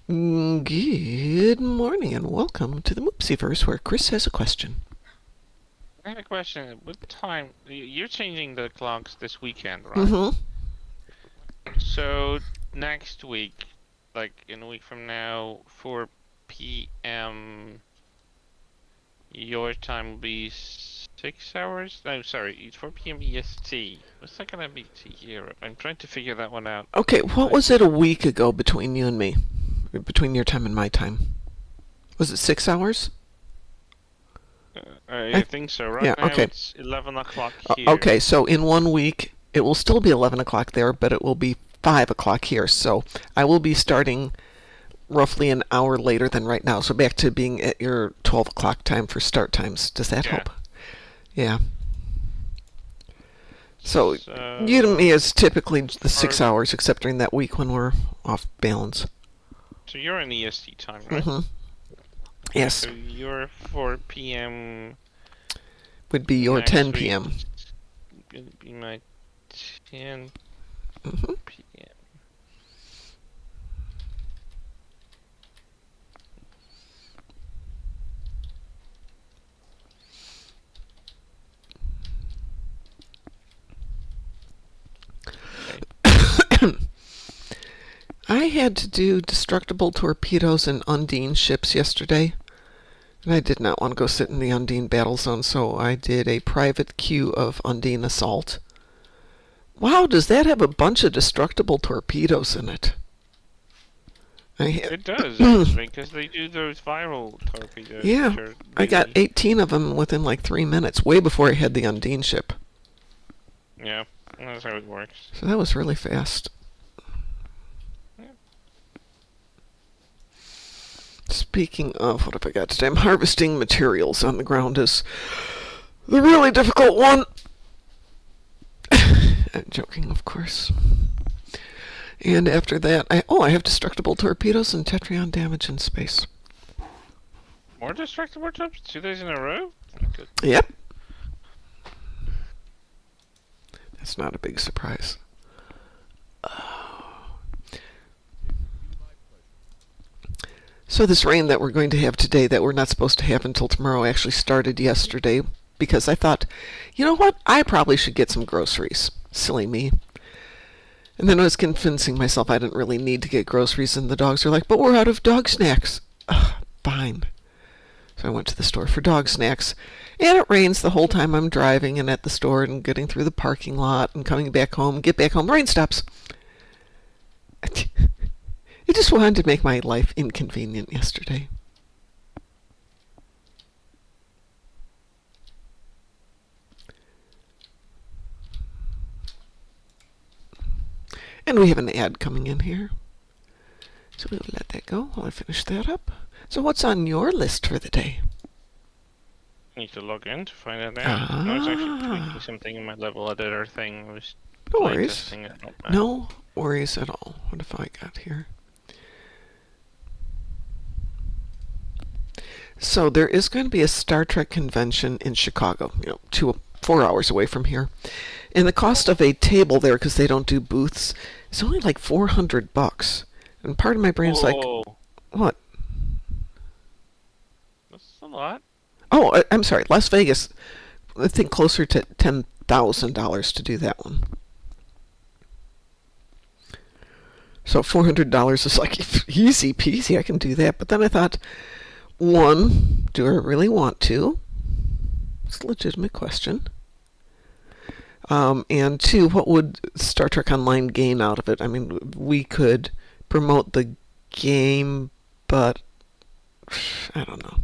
Good morning and welcome to the Moopsyverse where Kris has a question. I have a question. What time? You're changing the clocks this weekend, right? Mm-hmm. So next week, like in a week from now, 4 p.m. your time will be 6 hours? No, sorry, it's 4 p.m. EST. What's that gonna be to Europe? I'm trying to figure that one out. Okay, what was it a week ago between you and me? Between your time and my time? Was it 6 hours? I think so. Right Yeah, now okay. it's 11 o'clock here. Okay, so in 1 week, it will still be 11 o'clock there, but it will be 5 o'clock here. So I will be starting roughly an hour later than right now. So back to being at your 12 o'clock time for start times. Does that Yeah. help? Yeah. So you to So, me is typically the or, 6 hours, except during that week when we're off balance. so you're in EST time, right? Mm-hmm. Okay, Yes. so you're 4 p.m. Would be your next 10 week. p.m. Gonna be my 10 Mm-hmm. p.m. Okay. I had to do destructible torpedoes and Undine ships yesterday, and I did not want to go sit in the Undine battle zone, so I did a private queue of Undine assault. Wow, does that have a bunch of destructible torpedoes in it? It does actually, because they do those viral torpedoes, Yeah, which are I got really 18 of them within like 3 minutes, way before I had the Undine ship. yeah, that's how it works. So that was really fast. Yeah. Speaking of, what have I got today? I'm harvesting materials on the ground is the really difficult one. I'm joking, of course. And after that, I have destructible torpedoes and Tetrion damage in space. More destructible jumps 2 days in a row. Good. Yep. That's not a big surprise. So this rain that we're going to have today that we're not supposed to have until tomorrow actually started yesterday because I thought, you know what? I probably should get some groceries. Silly me. And then I was convincing myself I didn't really need to get groceries, and the dogs are like, but we're out of dog snacks. Ugh, fine. So I went to the store for dog snacks, and it rains the whole time I'm driving and at the store and getting through the parking lot and coming back home. Get back home, rain stops. I just wanted to make my life inconvenient yesterday. And we have an ad coming in here. So we'll let that go while I finish that up. So what's on your list for the day? Need to log in to find that out. I was actually tweaking something in my level editor thing. I was No play worries. testing it. No worries at all. What have I got here? So there is going to be a Star Trek convention in Chicago, 4 hours away from here. And the cost of a table there, because they don't do booths, is only like $400. And part of my brain's like, Whoa, what? that's a lot. Oh, I'm sorry, Las Vegas. I think closer to $10,000 to do that one. So $400 is like easy peasy. I can do that. But then I thought, one, do I really want to? It's a legitimate question. And two, what would Star Trek Online gain out of it? I mean, we could promote the game, but I don't know.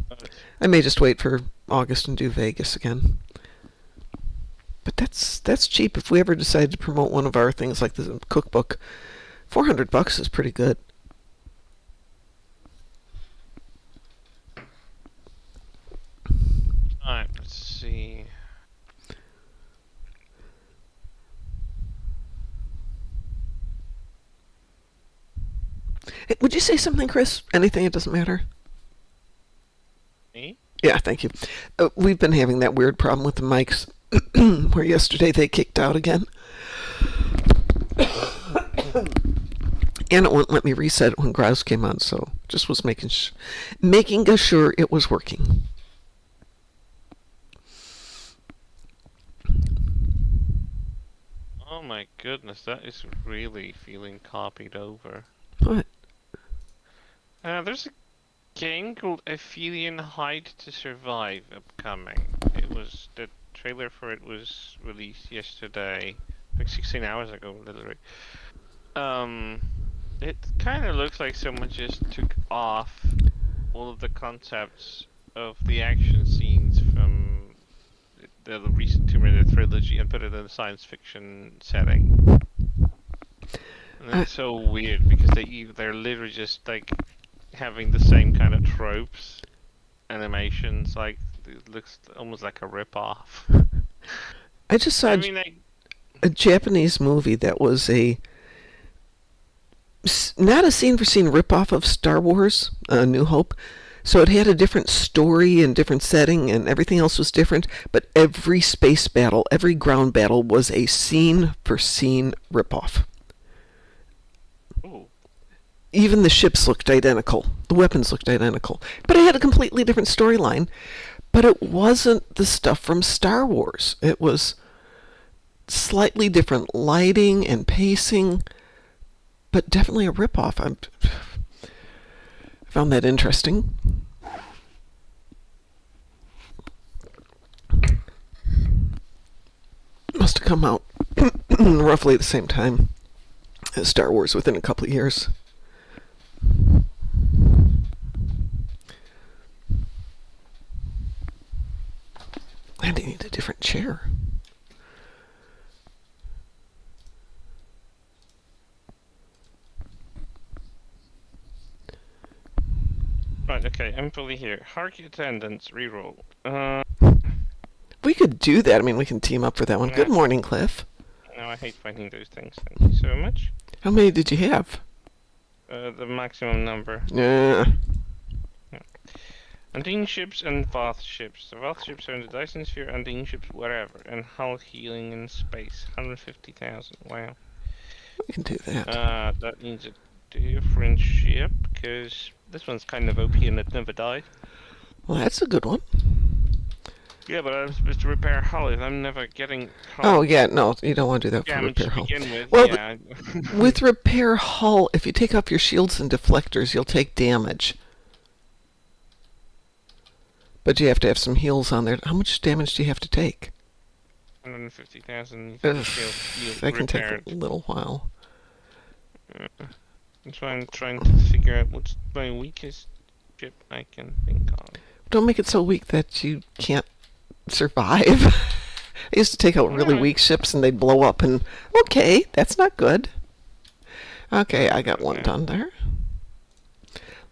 I may just wait for August and do Vegas again. But that's cheap. If we ever decide to promote one of our things like the cookbook, $400 is pretty good. Alright, let's see. Hey, would you say something, Kris? Anything? It doesn't matter. Me? Yeah, thank you. We've been having that weird problem with the mics, where yesterday they kicked out again. And it wouldn't let me reset it when Grouse came on, so just was making sure it was working. Oh my goodness, that is really feeling copied over. What? There's a game called Aphelion Hide to Survive upcoming. The trailer for it was released yesterday, like 16 hours ago, literally. It kind of looks like someone just took off all of the concepts of the action scenes from the recent Tomb Raider trilogy and put it in a science fiction setting. And it's so weird because they're literally just like having the same kind of tropes, animations. Like it looks almost like a rip-off. I just saw a Japanese movie that was not a scene-for-scene rip-off of Star Wars, New Hope. So it had a different story and different setting, and everything else was different. But every space battle, every ground battle was a scene-for-scene rip-off. Ooh. Even the ships looked identical. The weapons looked identical. But it had a completely different storyline. But it wasn't the stuff from Star Wars. It was slightly different lighting and pacing, but definitely a rip-off. I found that interesting. Must have come out roughly at the same time as Star Wars, within a couple of years. I need a different chair. Right, okay, I'm fully here. Hark attendance, reroll. We could do that. I mean, we can team up for that one. Nah. Good morning, Cliff. No, I hate finding those things. Thank you so much. How many did you have? The maximum number. Yeah. Undine ships and Voth ships. The Voth ships are in the Dyson Sphere, Undine ships wherever. And hull healing in space. 150,000. Wow. We can do that. That needs a different ship, because this one's kind of OP and it never died. Well, that's a good one. Yeah, but I'm supposed to repair hull, and I'm never getting hull. Oh, yeah, no, you don't want to do that for repair hull. With, well, yeah. With repair hull, if you take off your shields and deflectors, you'll take damage. But you have to have some heals on there. How much damage do you have to take? 150,000. That can take a little while. That's why I'm trying to figure out what's my weakest ship I can think of. Don't make it so weak that you can't survive. I used to take out really weak ships and they'd blow up, and okay, that's not good. Okay, I got one done there.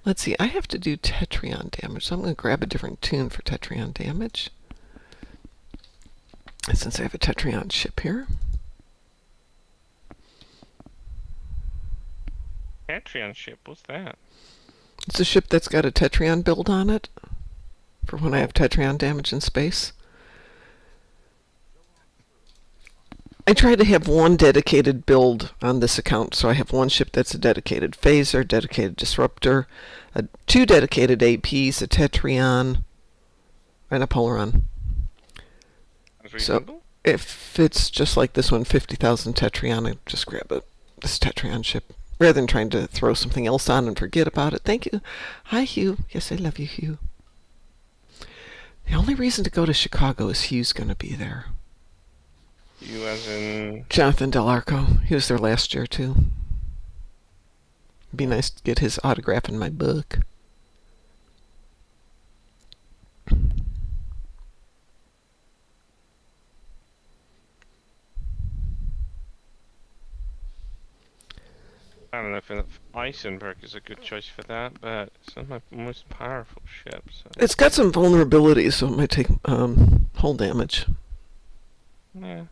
Let's see, I have to do Tetrion damage, so I'm going to grab a different tune for Tetrion damage. Since I have a Tetrion ship here. Tetrion ship, what's that? It's a ship that's got a Tetrion build on it, for when I have Tetrion damage in space. I try to have one dedicated build on this account, so I have one ship that's a dedicated phaser, dedicated disruptor, two dedicated APs, a Tetrion, and a Polaron. So if it's just like this one, 50,000 Tetrion, I just grab this Tetrion ship, rather than trying to throw something else on and forget about it. Thank you. Hi, Hugh. Yes, I love you, Hugh. The only reason to go to Chicago is Hugh's going to be there. You as in... Jonathan Del Arco. He was there last year, too. It'd be nice to get his autograph in my book. I don't know if Eisenberg is a good choice for that, but it's not my most powerful ship. So. It's got some vulnerabilities, so it might take hull damage. Yeah.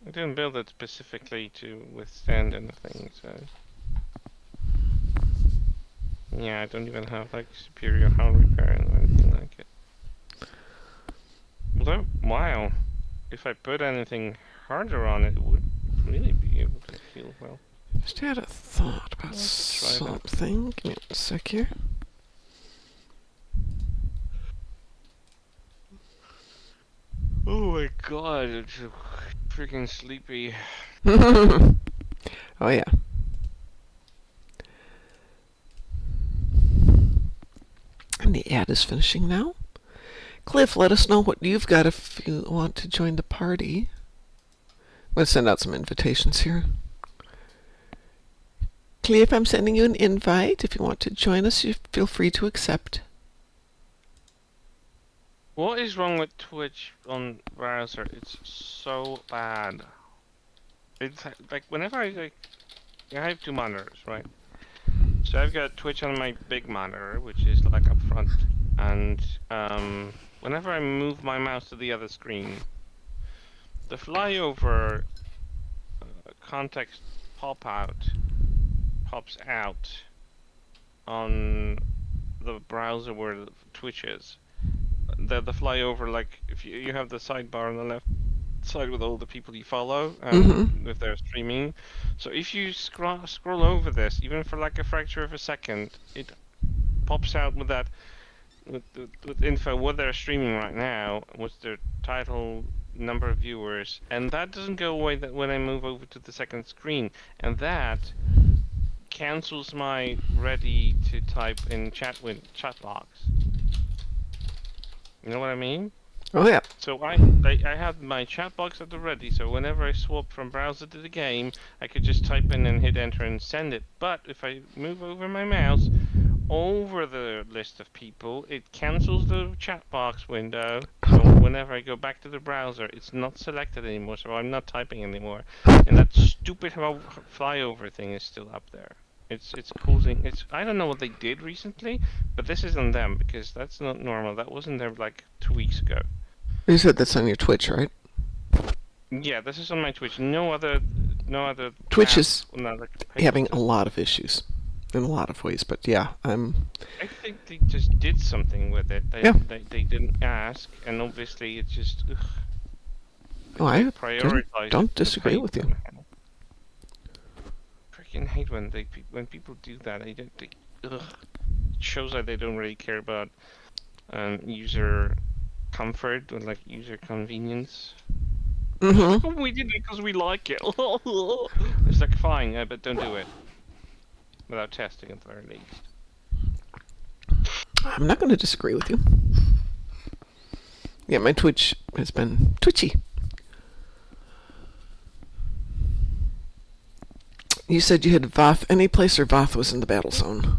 I didn't build it specifically to withstand anything, so... Yeah, I don't even have, like, superior hull repair or anything like it. Although, wow, if I put anything harder on it, it would really be able to feel well. Just had a thought about Let's try that. something. Give me 1 sec here. Oh my god, it's freaking sleepy. Oh yeah. And the ad is finishing now. Cliff, let us know what you've got if you want to join the party. I'm going to send out some invitations here. Cliff, I'm sending you an invite. If you want to join us, you feel free to accept. What is wrong with Twitch on browser? It's so bad. It's like whenever I have 2 monitors, right? So I've got Twitch on my big monitor, which is like up front, and whenever I move my mouse to the other screen, the flyover context pops out on the browser where Twitch is. The flyover, like if you have the sidebar on the left side with all the people you follow, if they're streaming. So if you scroll over this, even for like a fraction of a second, it pops out with that with info what they're streaming right now, what's their title, number of viewers, and that doesn't go away when I move over to the second screen, and that cancels my ready to type in chat box. You know what I mean? Oh yeah. So I had my chat box at the ready, so whenever I swap from browser to the game, I could just type in and hit enter and send it. But if I move over my mouse over the list of people, it cancels the chat box window. So whenever I go back to the browser, it's not selected anymore, so I'm not typing anymore. And that stupid flyover thing is still up there. It's causing. I don't know what they did recently, but this isn't them because that's not normal. That wasn't there like 2 weeks ago. You said that's on your Twitch, right? Yeah, this is on my Twitch. No other. Twitch is having a lot of issues in a lot of ways, but yeah, I think they just did something with it. They didn't ask, and obviously it's just. Ugh. Oh, I prioritize don't disagree with you. Freaking hate when people do that. Ugh. It shows that they don't really care about user comfort or like user convenience. Oh, we did it because we like it. It's like fine, but don't do it without testing at the very least. I'm not going to disagree with you. Yeah, my Twitch has been twitchy. You said you had Voth any place, or Voth was in the battle zone?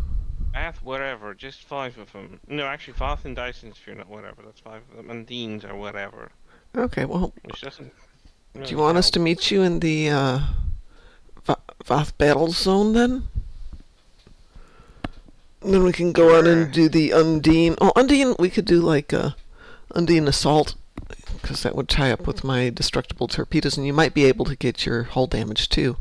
Voth, whatever, just 5 of them. No, actually, Voth and Dyson Sphere, not whatever. That's 5 of them. Undines or whatever. Okay, well, which doesn't. Do you want us to meet you in the Voth battle zone then? And then we can go on and do the Undine. Oh, Undine, we could do like Undine Assault, because that would tie up with my destructible torpedoes, and you might be able to get your hull damage too.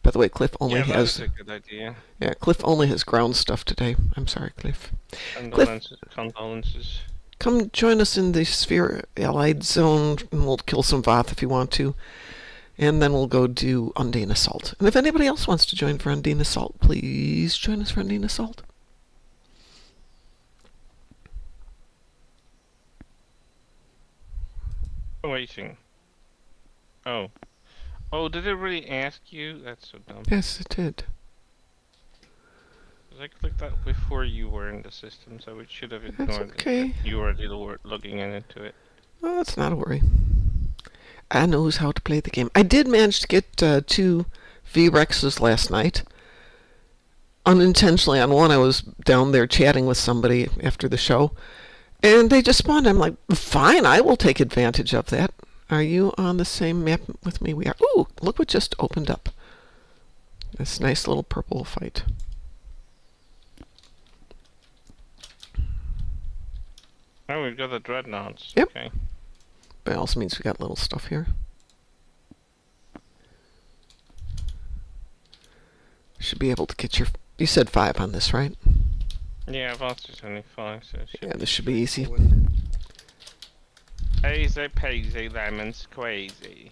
By the way, Cliff only has. That's a good idea. Yeah, Cliff only has ground stuff today. I'm sorry, Cliff. Condolences. Come join us in the Sphere Allied Zone, and we'll kill some Voth if you want to. And then we'll go do Undine Assault. And if anybody else wants to join for Undine Assault, please join us for Undine Assault. Waiting. Oh. Oh, did it really ask you? That's so dumb. Yes, it did. I clicked that before you were in the system, so it should have ignored it. You were looking into it. Oh, that's not a worry. I knows how to play the game. I did manage to get 2 V-Rexes last night. Unintentionally, on one I was down there chatting with somebody after the show, and they just spawned. I'm like, fine, I will take advantage of that. Are you on the same map with me? We are. Ooh, look what just opened up. This nice little purple fight. Oh, we've got the dreadnoughts. Yep. Okay. That also means we got little stuff here. Should be able to get your. You said 5 on this, right? Yeah, Voth is only 5, so. Yeah, this should be easy. Easy peasy lemon squeezy.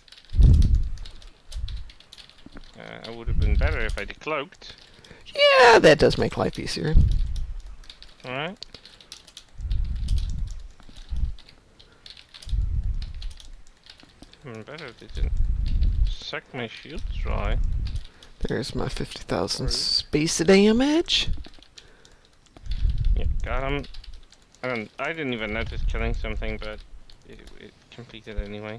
it would have been better if I decloaked. Yeah, that does make life easier. Alright. Even better if they didn't suck my shield dry. There's my 50,000 space damage. Yeah, got him. I didn't even notice killing something, but it completed anyway.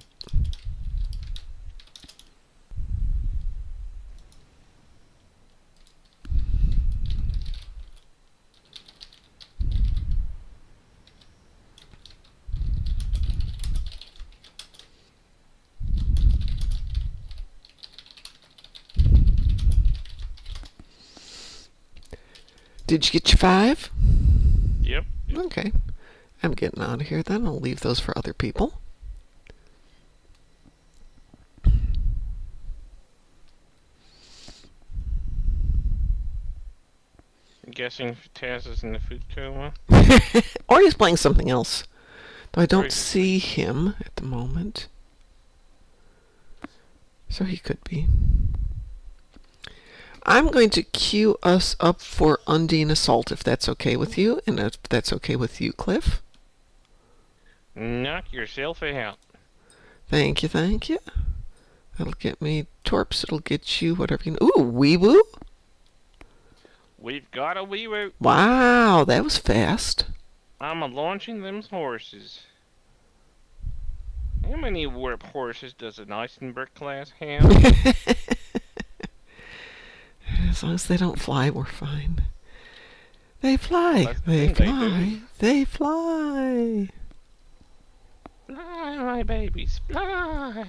Did you get your 5? Yep. Okay. I'm getting out of here then. I'll leave those for other people. I'm guessing Taz is in the food coma. Or he's playing something else. Though I don't he's see him at the moment. So he could be. I'm going to queue us up for Undine Assault, if that's okay with you, and if that's okay with you, Cliff. Knock yourself out. Thank you, thank you. That'll get me Torps, it'll get you whatever you know. Ooh, wee-woo! We've got a wee woo. Wow, that was fast. I'm a-launching them horses. How many warp horses does an Eisenberg class have? As long as they don't fly, we're fine. They fly, That's the they thing, fly, they fly. Fly, my babies, fly!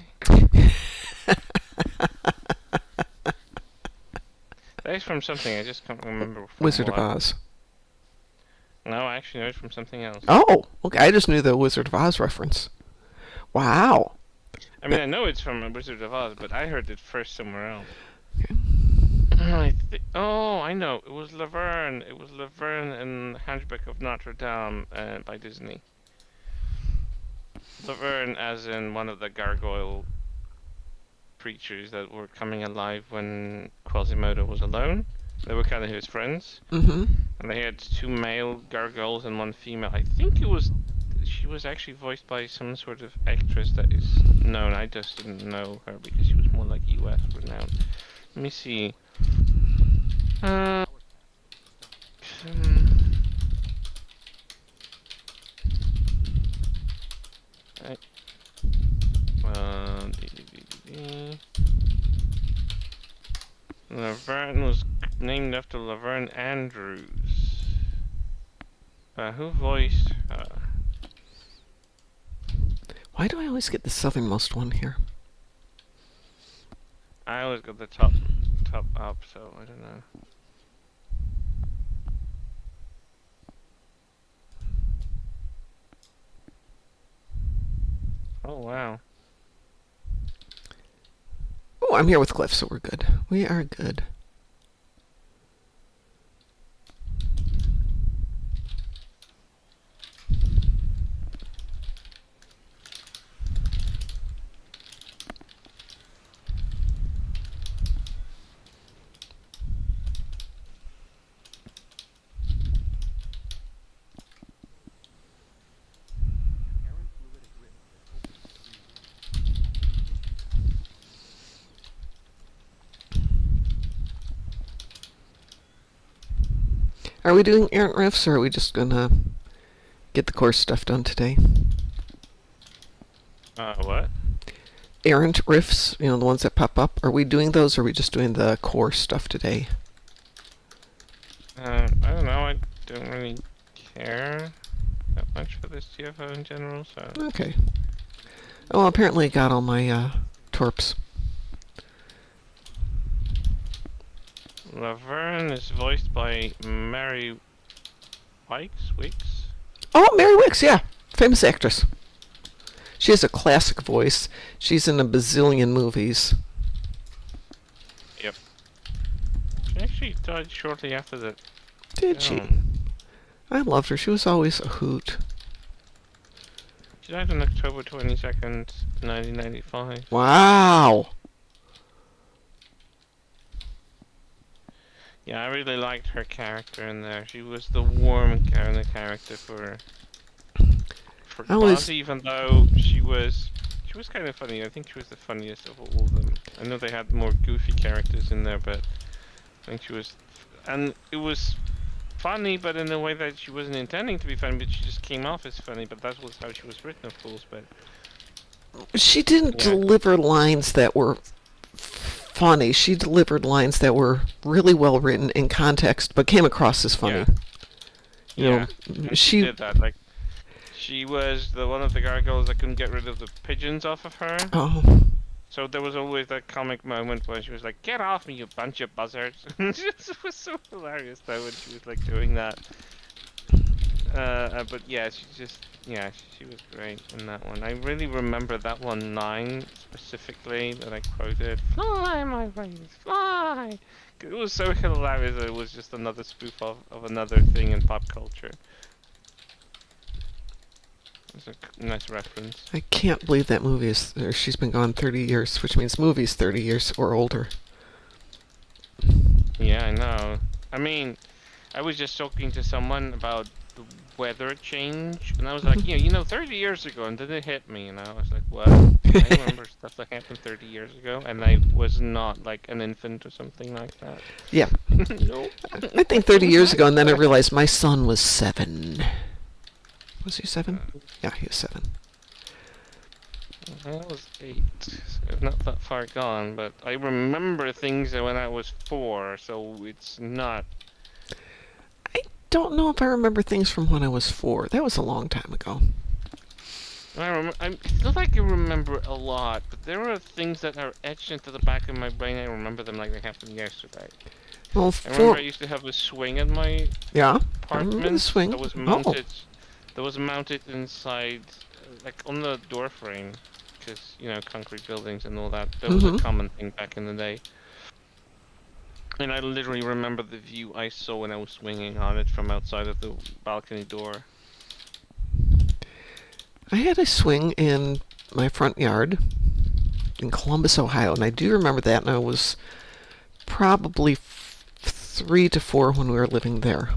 That's from something, I just can't remember. Wizard of Oz. No, actually, no, it's from something else. Oh, okay, I just knew the Wizard of Oz reference. Wow. I mean, I know it's from a Wizard of Oz, but I heard it first somewhere else. Okay. Oh, I know. It was Laverne. It was Laverne in Hunchback of Notre Dame by Disney. Laverne, as in one of the gargoyle creatures that were coming alive when Quasimodo was alone. They were kind of his friends. Mm-hmm. And they had 2 male gargoyles and 1 female. I think it was... She was actually voiced by some sort of actress that is known. I just didn't know her because she was more like US renowned. Let me see. Laverne was named after Laverne Andrews. Who voiced her? Why do I always get the southernmost one here? I always got the top up, so I don't know. Oh wow. Oh, I'm here with Cliff, so we're good. We are good. Are we doing errant riffs, or are we just gonna get the course stuff done today? What? Errant riffs, you know, the ones that pop up. Are we doing those, or are we just doing the core stuff today? I don't know. I don't really care that much for this TFO in general, so... Okay. Oh, apparently I got all my torps. Laverne is voiced by Mary Wicks? Oh, Mary Wicks, yeah. Famous actress. She has a classic voice. She's in a bazillion movies. Yep. She actually died shortly after that. Did she? I loved her. She was always a hoot. She died on October 22nd, 1995. Wow. Yeah, I really liked her character in there. She was the warm kind of character for I Voth, always, even though she was kind of funny. I think she was the funniest of all of them. I know they had more goofy characters in there, but I think she was, and it was funny, but in a way that she wasn't intending to be funny, but she just came off as funny. But that was how she was written, of course. But she didn't yeah, deliver lines that were funny. She delivered lines that were really well written in context, but came across as funny. yeah, You yeah, know, and she did that. Like she was the one of the gargoyles that couldn't get rid of the pigeons off of her. oh, So there was always that comic moment when she was like, "Get off me, you bunch of buzzards!" It was so hilarious though when she was like doing that. But yeah, she was great in that one. I really remember that one line specifically that I quoted. Fly, my brains, fly! It was so hilarious that it was just another spoof of another thing in pop culture. It's a nice reference. I can't believe that movie is. Or she's been gone 30 years, which means movie's 30 years or older. Yeah, I know. I mean, I was just talking to someone about the weather change, and I was like, Mhm. 30 years ago, and then it hit me, and I was like, what? I remember stuff that happened 30 years ago, and I was not like an infant or something like that. Yeah, No. I think 30 years ago, and then I realized my son was 7. Was he 7? Yeah, he was 7. I was 8, so not that far gone, but I remember things when I was 4, so it's not. I don't know if I remember things from when I was 4. That was a long time ago. It's not like I remember a lot, but there are things that are etched into the back of my brain. I remember them like they happened yesterday. Well, I remember 4. I used to have a swing in my Yeah, I remember the apartment swing. that was Oh. mounted inside, like on the door frame, because concrete buildings and all that. That was a Mm-hmm. common thing back in the day. And I literally remember the view I saw when I was swinging on it from outside of the balcony door. I had a swing in my front yard in Columbus, Ohio, and I do remember that, and I was probably 3 to 4 when we were living there.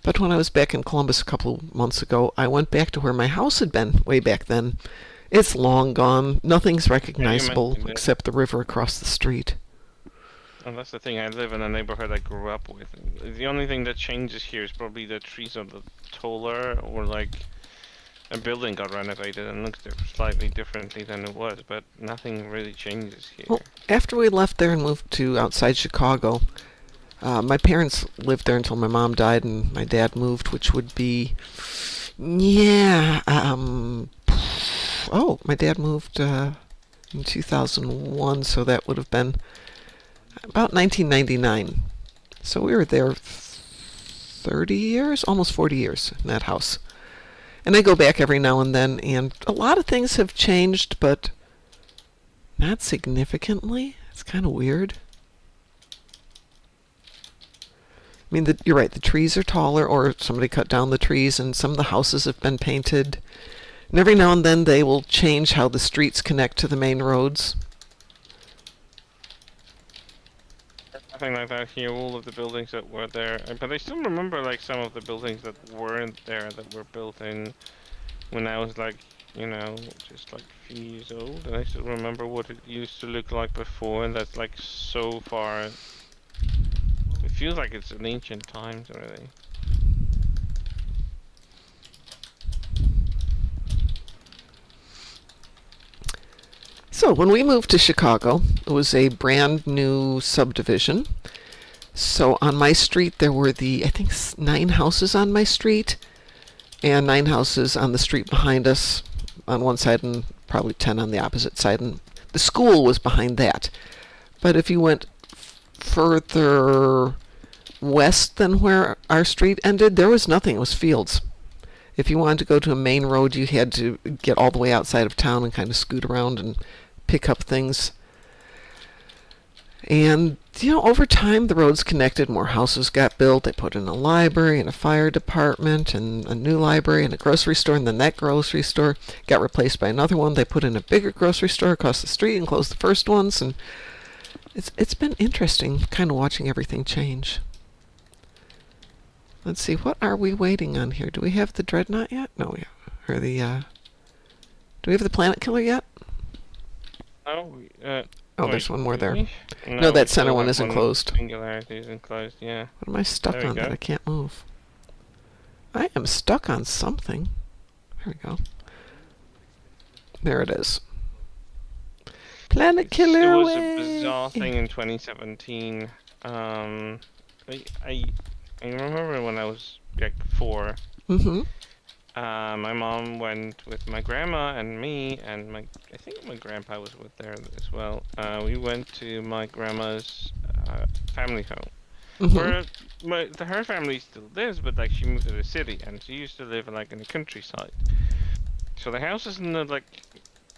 But when I was back in Columbus a couple of months ago, I went back to where my house had been way back then. It's long gone. Nothing's Yeah, you recognizable mentioned it. except the river across the street. And that's the thing, I live in a neighborhood I grew up with. And the only thing that changes here is probably the trees are taller, or like a building got renovated and looks slightly differently than it was, but nothing really changes here. Well, after we left there and moved to outside Chicago, my parents lived there until my mom died and my dad moved, which would be, yeah, my dad moved in 2001, so that would have been about 1999. So we were there 30 years, almost 40 years in that house. And I go back every now and then, and a lot of things have changed, but not significantly. It's kind of weird. I mean, you're right, the trees are taller, or somebody cut down the trees, and some of the houses have been painted. And every now and then they will change how the streets connect to the main roads. Nothing like that here, all of the buildings that were there. But I still remember like some of the buildings that weren't there, that were built in when I was like, just like a few years old. And I still remember what it used to look like before, and that's like so far. It feels like it's in ancient times already. So when we moved to Chicago, it was a brand new subdivision. So on my street there were I think 9 houses on my street, and 9 houses on the street behind us on one side and probably 10 on the opposite side, and the school was behind that. But if you went further west than where our street ended, there was nothing. It was fields. If you wanted to go to a main road, you had to get all the way outside of town and kind of scoot around and pick up things. And, over time, the roads connected. More houses got built. They put in a library and a fire department and a new library and a grocery store. And then that grocery store got replaced by another one. They put in a bigger grocery store across the street and closed the first ones. And It's been interesting, kind of watching everything change. Let's see, what are we waiting on here? Do we have the Dreadnought yet? No, we have. Or the do we have the Planet Killer yet? Oh, Oh, there's one more there. really? No, that we center still one have isn't closed. Singularity isn't closed, yeah. What am I stuck There we on that go. I can't move? I am stuck on something. There we go. There it is. Planet Killer It was away! a bizarre thing in 2017. I remember when I was like 4. Mm-hmm. My mom went with my grandma and me, and I think my grandpa was with there as well. We went to my grandma's family home, Mm-hmm. where her family still lives, but like she moved to the city, and she used to live like in the countryside. So the house is in the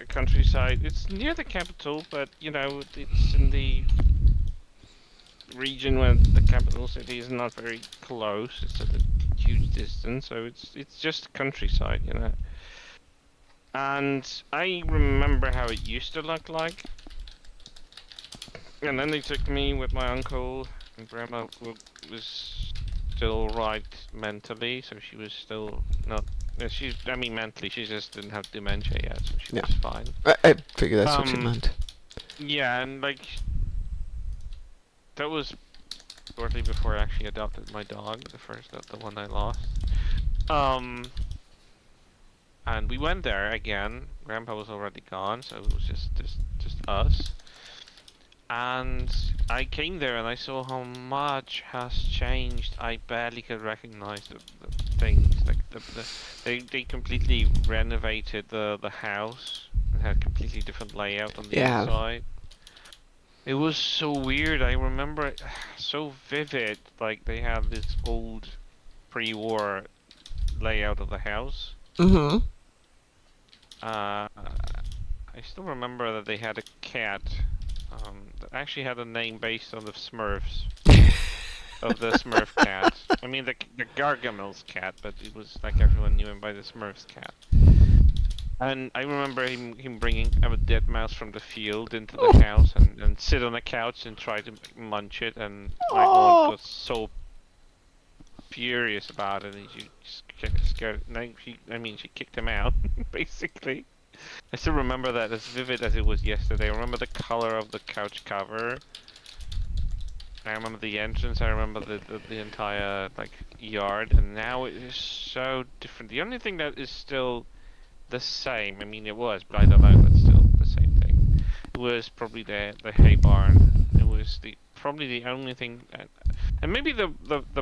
countryside. It's near the capital, but it's in the region where the capital city is not very close. It's at a huge distance, so it's just countryside. And I remember how it used to look like. And then they took me with my uncle, and grandma was still right mentally, so she was still not. Mentally, she just didn't have dementia yet, so she was fine. I figure that's what you meant. Yeah, and that was shortly before I actually adopted my dog, the one I lost. And we went there again. Grandpa was already gone, so it was just us. And I came there and I saw how much has changed. I barely could recognize the things. Like they completely renovated the house. It had a completely different layout on the inside. It was so weird. I remember it so vivid. Like they had this old pre-war layout of the house. Mm-hmm. I still remember that they had a cat that actually had a name based on the Smurfs. Of the Smurf cat. I mean the Gargamel's cat, but it was like everyone knew him by the Smurfs cat. And I remember him bringing a dead mouse from the field into the house and sit on the couch and try to munch it, and my aunt was so furious about it, and she scared. She kicked him out, basically. I still remember that as vivid as it was yesterday. I remember the color of the couch cover. I remember the entrance. I remember the entire yard, and now it is so different. The only thing that is still the same. I mean, it was, but I don't know if it's still the same thing. It was probably the hay barn. It was probably the only thing, and maybe the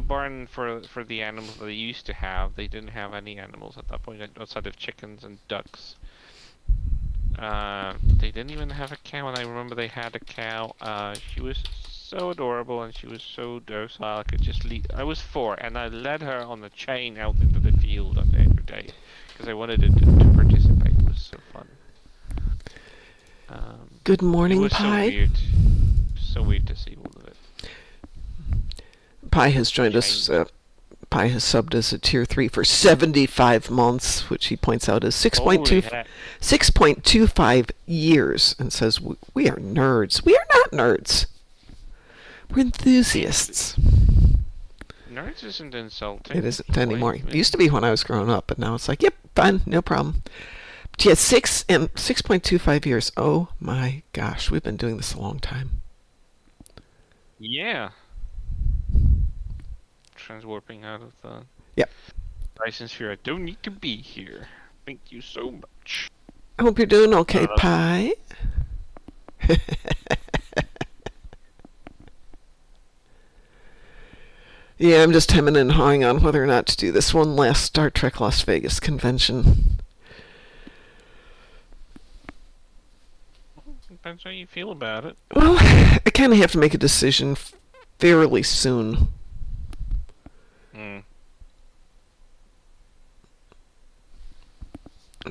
barn for the animals that they used to have. They didn't have any animals at that point outside of chickens and ducks. They didn't even have a cow, and I remember they had a cow. She was so adorable, and she was so docile. I could just lead. I was 4, and I led her on the chain out into the field every day because I wanted it to participate. It was so fun. Good morning, it was Pie. So weird. So weird to see all of it. Pie has joined us. Pie has subbed as a tier 3 for 75 months, which he points out is 6.25 years, and says we are nerds. We are not nerds. We're enthusiasts. Nerds isn't insulting. It isn't anymore. It used to be when I was growing up, but now it's like, yep, fine, no problem. But yeah, 6.25 years. Oh my gosh, we've been doing this a long time. Yeah. Transwarping out of the license sphere. I don't need to be here. Thank you so much. I hope you're doing okay, Pie. Yeah, I'm just hemming and hawing on whether or not to do this one last Star Trek Las Vegas convention. Depends how you feel about it. Well, I kind of have to make a decision fairly soon.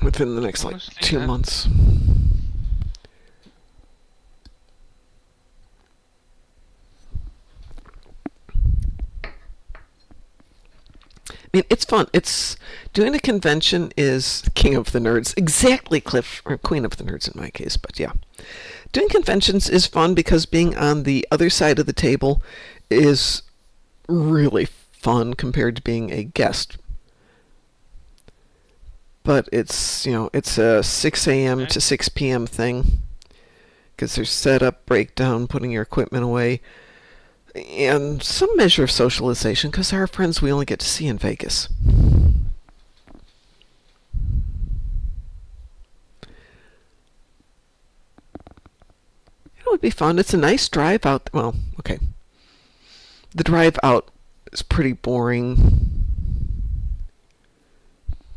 Within the next, honestly, 2 months. I mean, it's fun. It's doing a convention is king of the nerds. Exactly, Cliff, or queen of the nerds in my case, but yeah. Doing conventions is fun because being on the other side of the table is really fun compared to being a guest. But it's, it's a 6 a.m. to 6 p.m. thing because there's setup, breakdown, putting your equipment away, and some measure of socialization because our friends we only get to see in Vegas. It would be fun. It's a nice drive out. Well, okay. The drive out is pretty boring.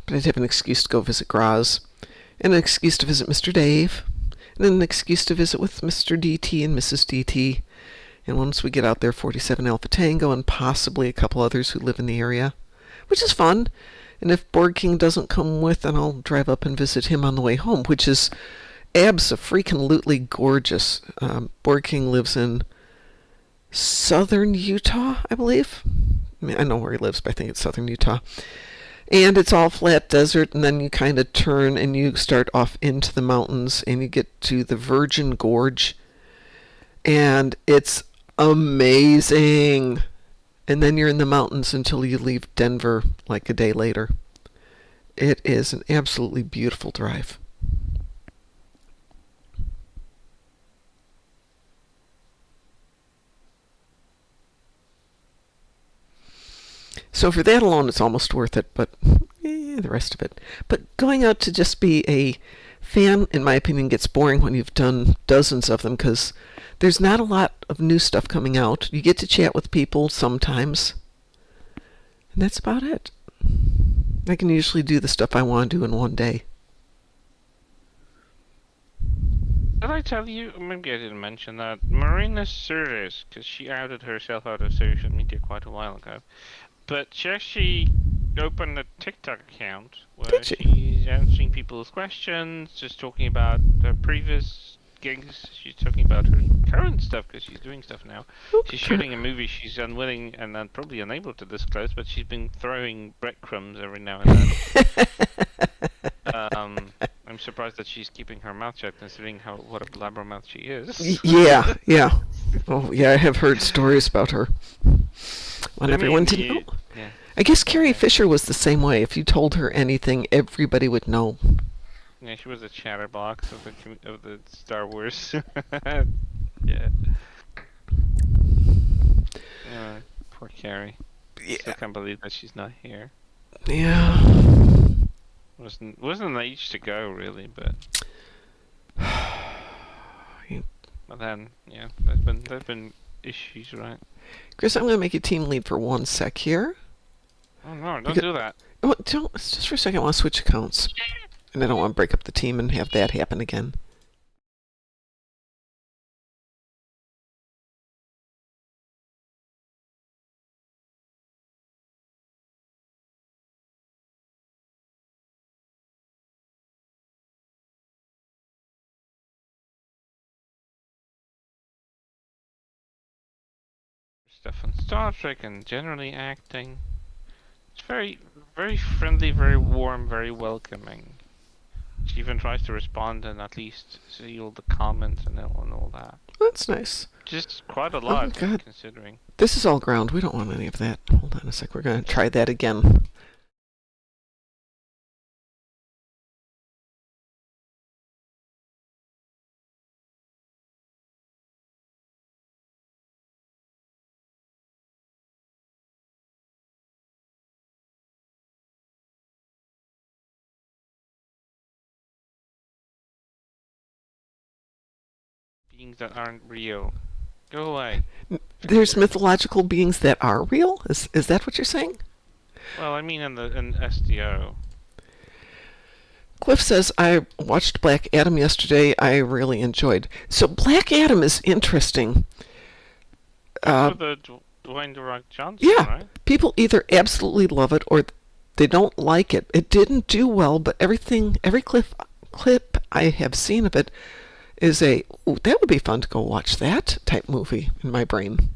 But I'd have an excuse to go visit Graz, and an excuse to visit Mr. Dave, and then an excuse to visit with Mr. DT and Mrs. DT. And once we get out there, 47 Alpha Tango, and possibly a couple others who live in the area, which is fun. And if Board King doesn't come with, then I'll drive up and visit him on the way home, which is abso-freaking-lutely gorgeous. Board King lives in southern Utah, I believe. I mean, I know where he lives, but I think it's southern Utah. And it's all flat desert, and then you kind of turn and you start off into the mountains, and you get to the Virgin Gorge, and it's amazing. And then you're in the mountains until you leave Denver like a day later. It is an absolutely beautiful drive. So for that alone, it's almost worth it, but the rest of it. But going out to just be a fan, in my opinion, gets boring when you've done dozens of them because there's not a lot of new stuff coming out. You get to chat with people sometimes, and that's about it. I can usually do the stuff I want to do in one day. Did I tell you? Maybe I didn't mention that. Marina Sirtis, because she outed herself out of social media quite a while ago. But she actually opened a TikTok account where she's answering people's questions, just talking about her previous gigs. She's talking about her current stuff because she's doing stuff now. She's shooting a movie she's unwilling and probably unable to disclose, but she's been throwing breadcrumbs every now and then. I'm surprised that she's keeping her mouth shut, considering what a blabbermouth she is. Yeah. Oh, yeah, I have heard stories about her. Want everyone to know. Yeah. I guess Carrie Fisher was the same way. If you told her anything, everybody would know. Yeah, she was a chatterbox of the Star Wars. Yeah. Poor Carrie. Yeah. I can't believe that she's not here. Yeah. Wasn't an age to go really, but. But then, yeah, there's been issues, right? Kris, I'm going to make you team lead for 1 sec here. Oh no, don't do that. Oh, just for a second, I want to switch accounts. And I don't want to break up the team and have that happen again. Stuff on Star Trek and generally acting. It's very, very friendly, very warm, very welcoming. She even tries to respond and at least see all the comments and all that. That's nice. Just quite a lot, God. considering. This is all ground. We don't want any of that. Hold on a sec. We're going to try that again. Beings that aren't real. Go away. There's mythological beings that are real? Is that what you're saying? Well, I mean in SDO. Cliff says, I watched Black Adam yesterday. I really enjoyed. So Black Adam is interesting. The Dwayne The Rock Johnson, Yeah. right? People either absolutely love it or they don't like it. It didn't do well, but every clip I have seen of it is that would be fun to go watch that type movie in my brain.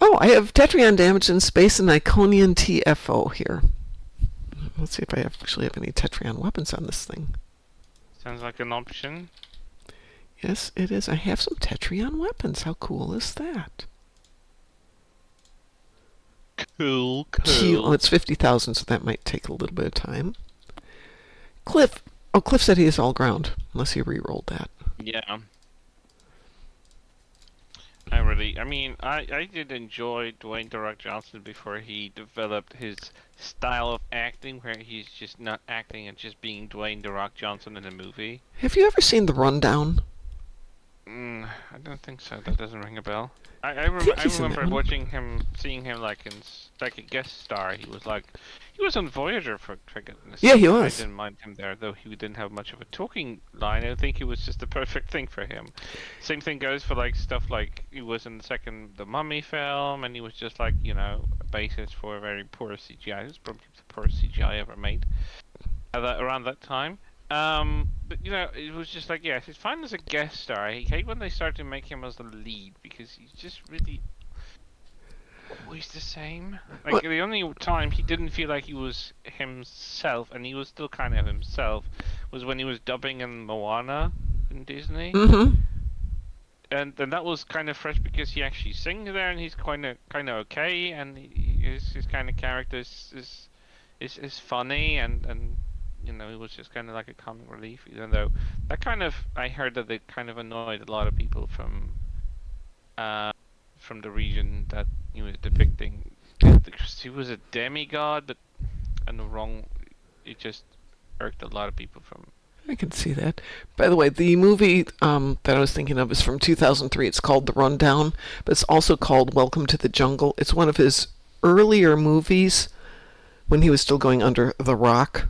Oh, I have Tetrion Damage in Space and Iconian TFO here. Let's see if I actually have any Tetrion weapons on this thing. Sounds like an option. Yes, it is. I have some Tetrion weapons. How cool is that? Cool, Oh, it's 50,000, so that might take a little bit of time. Cliff. Oh, Cliff said he is all ground, unless he re-rolled that. Yeah. I did enjoy Dwayne The Rock Johnson before he developed his style of acting, where he's just not acting and just being Dwayne The Rock Johnson in a movie. Have you ever seen The Rundown? I don't think so. That doesn't ring a bell. I think he's in that remember one. seeing him like like a guest star. He was on Voyager for goodness' Yeah, he sake. was. I didn't mind him there, though he didn't have much of a talking line. I think he was just the perfect thing for him. Same thing goes for like stuff like he was in the Mummy film, and he was just like a basis for a very poor CGI. It was probably the poorest CGI ever made around that time. But it was just like, yes, he's fine as a guest star. I hate when they start to make him as the lead, because he's just really always the same. Like, What? the only time he didn't feel like he was himself, and he was still kind of himself, was when he was dubbing in Moana in Disney. Mm-hmm. And that was kind of fresh because he actually sings there, and he's kind of okay, and his kind of character is funny, and it was just kind of like a comic relief, even though I heard that it kind of annoyed a lot of people from the region that he was depicting. Because he was a demigod, but it just irked a lot of people from. I can see that. By the way, the movie that I was thinking of is from 2003. It's called The Rundown, but it's also called Welcome to the Jungle. It's one of his earlier movies when he was still going under The Rock.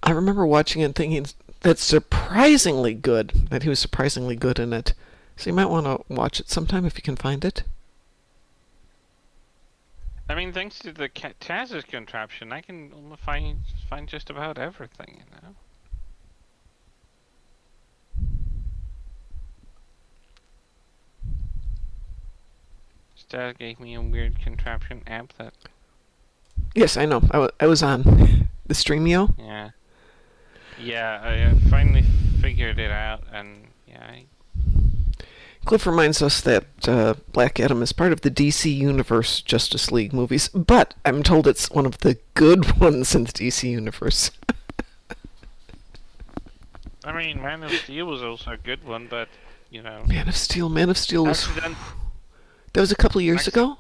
I remember watching it and thinking that's surprisingly good, that he was surprisingly good in it. So you might want to watch it sometime if you can find it. I mean, thanks to the Taz's contraption, I can find just about everything, Taz gave me a weird contraption app that. Yes, I know. I was on the Streamio. Yeah. Yeah, I finally figured it out, and yeah. Cliff reminds us that Black Adam is part of the DC Universe Justice League movies, but I'm told it's one of the good ones in the DC Universe. I mean, Man of Steel was also a good one, but Man of Steel was. Accident. That was a couple of years ago?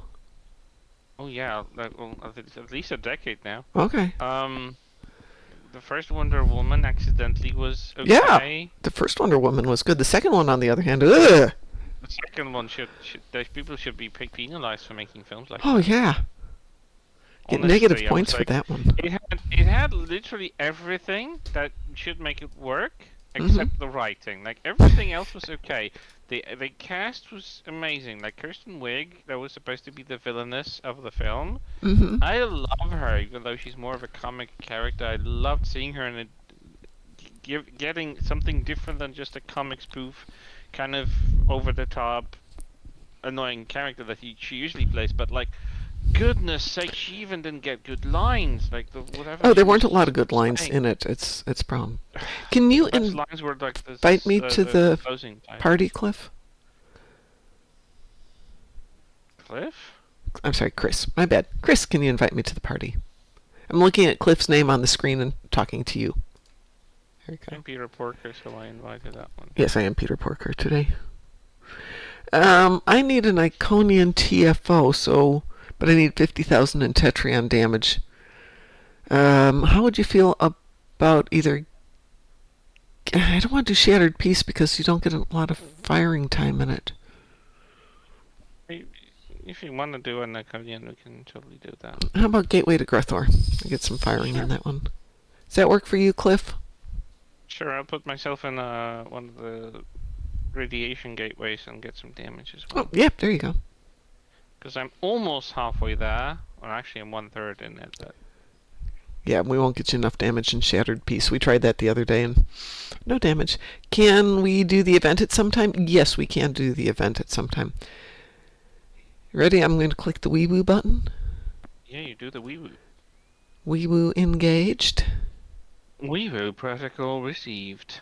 Oh yeah, at least a decade now. Okay. The first Wonder Woman accidentally was okay. Yeah, the first Wonder Woman was good. The second one, on the other hand, ugh. The second one people should be penalized for making films like Oh that. Yeah. Get Honestly, negative points for that one. It had literally everything that should make it work, except the writing. Like, everything else was okay. The cast was amazing. Like, Kristen Wiig, that was supposed to be the villainess of the film. Mm-hmm. I love her, even though she's more of a comic character. I loved seeing her in getting something different than just a comic spoof, kind of over the top, annoying character that she usually plays. But like, goodness sake, she even didn't get good lines. Like whatever. Oh, there weren't a lot of good lines in it. It's problem. Can you lines were like invite me to the party, Cliff? Cliff? I'm sorry, Chris. My bad. Chris, can you invite me to the party? I'm looking at Cliff's name on the screen and talking to you. There you go. I'm Peter Porker, so I invited that one. Yes, I am Peter Porker today. I need an Iconian TFO, but I need 50,000 in Tetrion damage. How would you feel about either... I don't want to do Shattered Piece because you don't get a lot of firing time in it. If you want to do an Iconian, we can totally do that. How about Gateway to Grethor? I get some firing in that one. Does that work for you, Cliff? Sure, I'll put myself in one of the radiation gateways and get some damage as well. Oh, yeah, there you go. Because I'm almost halfway there. Well, actually, I'm 1/3 in it. But... yeah, we won't get you enough damage in Shattered Piece. We tried that the other day and no damage. Can we do the event at some time? Yes, we can do the event at some time. Ready? I'm going to click the Wee Woo button. Yeah, you do the Wee Woo. Wee Woo engaged. Wee Woo protocol received.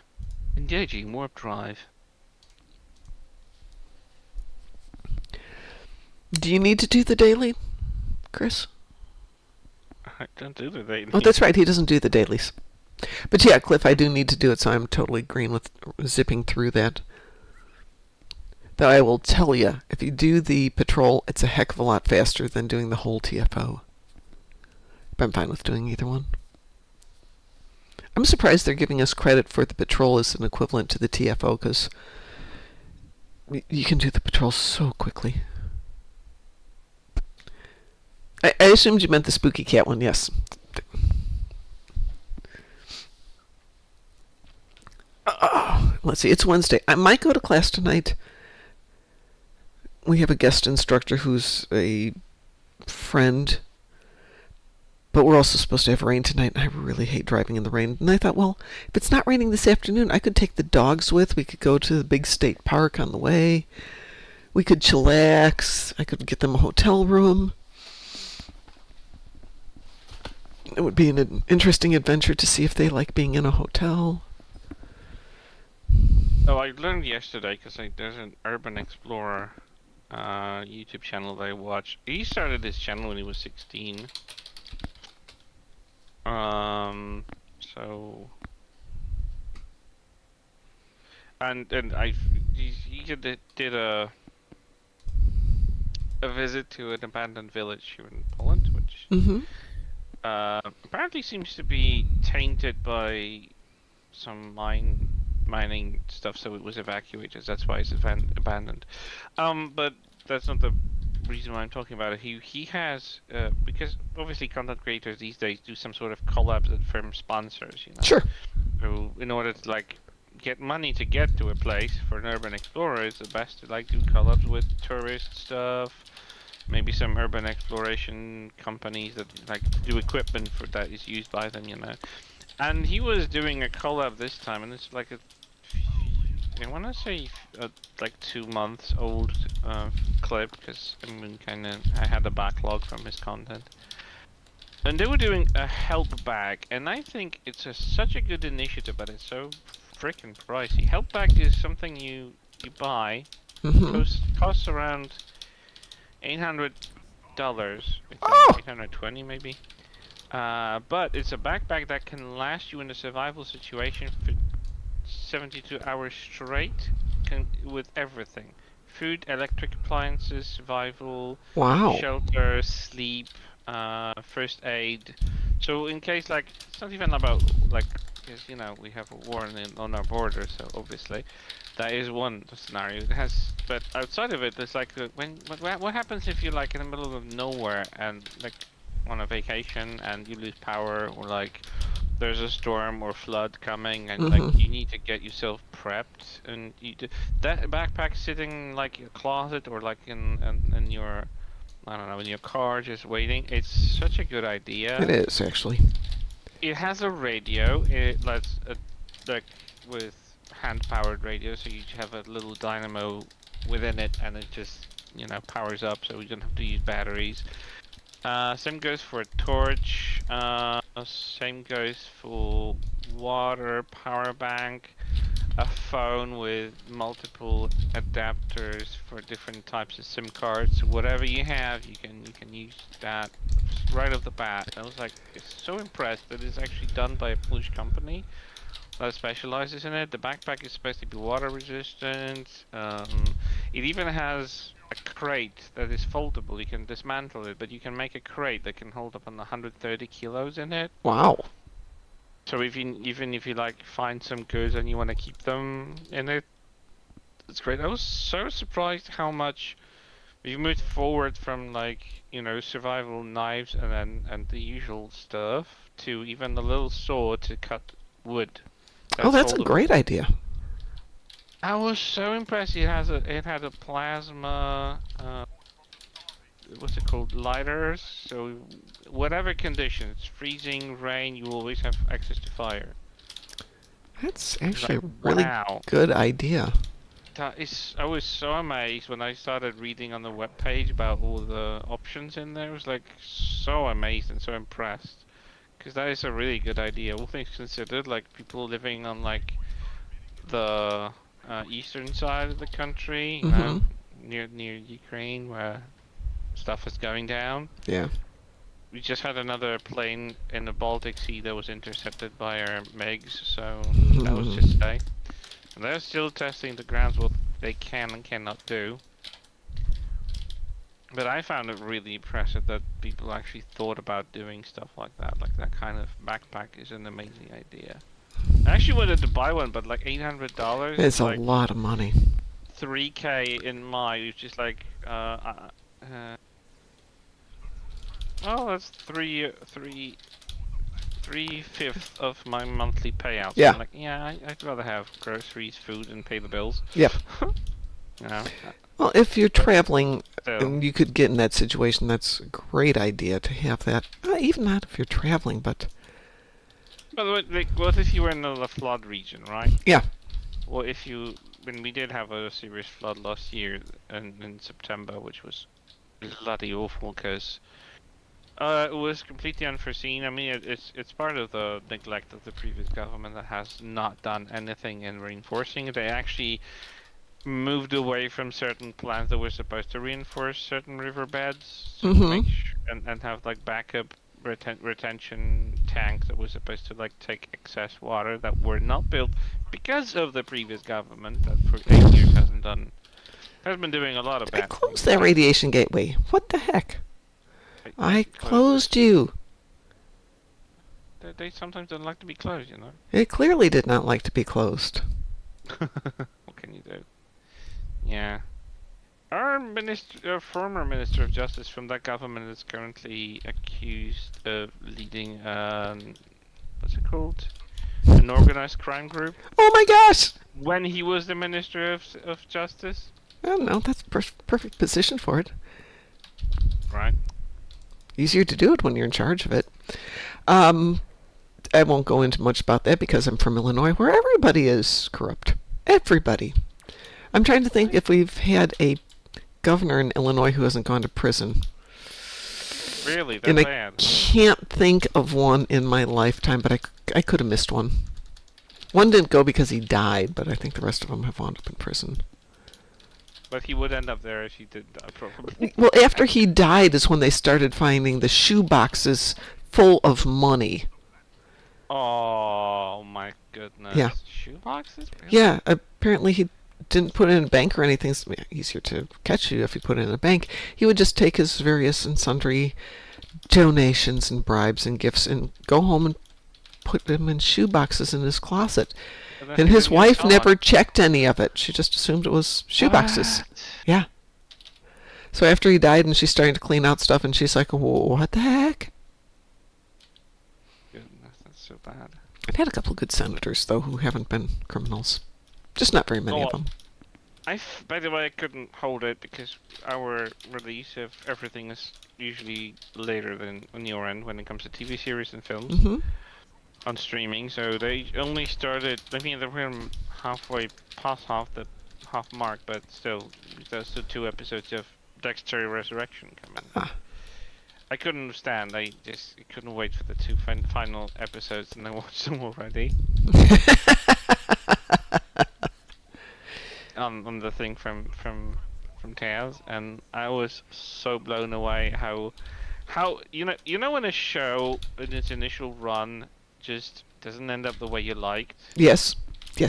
Engaging warp drive. Do you need to do the daily, Kris? I don't do the daily. Oh, that's right. He doesn't do the dailies. But yeah, Cliff, I do need to do it, so I'm totally green with zipping through that. Though I will tell you, if you do the patrol, it's a heck of a lot faster than doing the whole TFO. But I'm fine with doing either one. I'm surprised they're giving us credit for the patrol as an equivalent to the TFO, because you can do the patrol so quickly. I assumed you meant the spooky cat one, yes. Let's see, it's Wednesday. I might go to class tonight. We have a guest instructor who's a friend, but we're also supposed to have rain tonight, and I really hate driving in the rain. And I thought, well, if it's not raining this afternoon, I could take the dogs with. We could go to the big state park on the way. We could chillax. I could get them a hotel room. It would be an interesting adventure to see if they like being in a hotel. Oh, I learned yesterday because there's an Urban Explorer YouTube channel that I watch. He started this channel when he was 16. So and he did a visit to an abandoned village here in Poland, which apparently seems to be tainted by some mining stuff, so it was evacuated. That's why it's abandoned. But that's not the reason why I'm talking about it. He has because obviously content creators these days do some sort of collabs that firm sponsors, you know. Sure. So in order to like get money to get to a place for an urban explorer, it's the best to like do collabs with tourist stuff. Maybe some urban exploration companies that like do equipment for that is used by them, you know. And he was doing a collab this time, and it's like I want to say like 2 months old clip, because I mean, I had a backlog from his content. And they were doing a help bag, and I think it's such a good initiative, but it's so freaking pricey. Help bag is something you buy, costs around $800, I think, 820 maybe. But it's a backpack that can last you in a survival situation for 72 hours straight, with everything. Food, electric appliances, survival, shelter, sleep, first aid. So in case, like, it's not even about, like, because, you know, we have a war on our border, so obviously that is one scenario. It has, but outside of it, there's like, what happens if you're like in the middle of nowhere and like on a vacation and you lose power, or like there's a storm or flood coming, and like you need to get yourself prepped, and that backpack sitting like in a closet or like in your, I don't know, in your car just waiting. It's such a good idea. It is, actually. It has a radio. It lets like with hand-powered radio, so you have a little dynamo within it, and it just, you know, powers up, so you don't have to use batteries. Same goes for a torch. Same goes for water, power bank, a phone with multiple adapters for different types of SIM cards. Whatever you have, you can use that right off the bat. I was like, so impressed that it's actually done by a Polish company that specializes in it. The backpack is supposed to be water resistant. It even has a crate that is foldable. You can dismantle it, but you can make a crate that can hold up on 130 kilos in it. Wow. So even if you like find some goods and you want to keep them in it, it's great. I was so surprised how much we've moved forward from, like, you know, survival knives and the usual stuff to even a little saw to cut wood. That's a great idea. I was so impressed. It had a plasma, what's it called, lighters. So whatever conditions, freezing, rain, you always have access to fire. That's actually a really good idea. I was so amazed when I started reading on the webpage about all the options in there. I was like so amazed and so impressed, because that is a really good idea. All things considered, like people living on like the eastern side of the country, you Mm-hmm. know, near Ukraine, where stuff is going down. Yeah. We just had another plane in the Baltic Sea that was intercepted by our MiGs, so that was just today. And they're still testing the grounds what they can and cannot do. But I found it really impressive that people actually thought about doing stuff like that. Like that kind of backpack is an amazing idea. I actually wanted to buy one, but like $800 It's is a like lot of money. 3K in my, which is like oh, that's three-fifths of my monthly payout. So Yeah. I'm like, yeah, I'd rather have groceries, food, and pay the bills. Yep. Yeah. Well, if you're traveling So, and you could get in that situation, that's a great idea to have that. Even not if you're traveling, but by the way, like, what if you were in the flood region, right? yeah. Well, when we did have a serious flood last year in September, which was bloody awful, because it was completely unforeseen. I mean, it's part of the neglect of the previous government that has not done anything in reinforcing it. They actually moved away from certain plans that were supposed to reinforce certain riverbeds to make and have like backup retention tanks that were supposed to like take excess water that were not built because of the previous government that for 8 years has been doing a lot of I bad closed things. that radiation gateway. What the heck? I closed you. They sometimes don't like to be closed, you know. It clearly did not like to be closed. What can you do? Yeah. Our former Minister of Justice from that government is currently accused of leading, what's it called? An organized crime group. Oh my gosh! When he was the Minister of Justice. I don't know. That's perfect position for it. Right. Easier to do it when you're in charge of it. I won't go into much about that because I'm from Illinois, where everybody is corrupt. Everybody. I'm trying to think if we've had a governor in Illinois who hasn't gone to prison. Really? That And I bad? can't think of one in my lifetime, but I could have missed one. One didn't go because he died, but I think the rest of them have wound up in prison. But he would end up there if he did die, probably. Well, after he died is when they started finding the shoe boxes full of money. Oh my goodness. Yeah. Shoe boxes? Really? Yeah, apparently he didn't put it in a bank or anything. It's easier to catch you if you put it in a bank. He would just take his various and sundry donations and bribes and gifts and go home and put them in shoe boxes in his closet. And his wife never checked any of it. She just assumed it was shoe boxes. Yeah. So after he died and she's starting to clean out stuff and she's like, what the heck? Goodness, that's so bad. I've had a couple of good senators, though, who haven't been criminals. Just not very many of them. By the way, I couldn't hold it because our release of everything is usually later than on your end when it comes to TV series and films on streaming. So they only started. I mean, they're halfway past half mark, but still, there's still 2 episodes of Dexter Resurrection coming. I couldn't understand. I couldn't wait for the 2 final episodes, and I watched them already. On the thing from Tales, and I was so blown away how you know when a show in its initial run just doesn't end up the way you liked. Yes,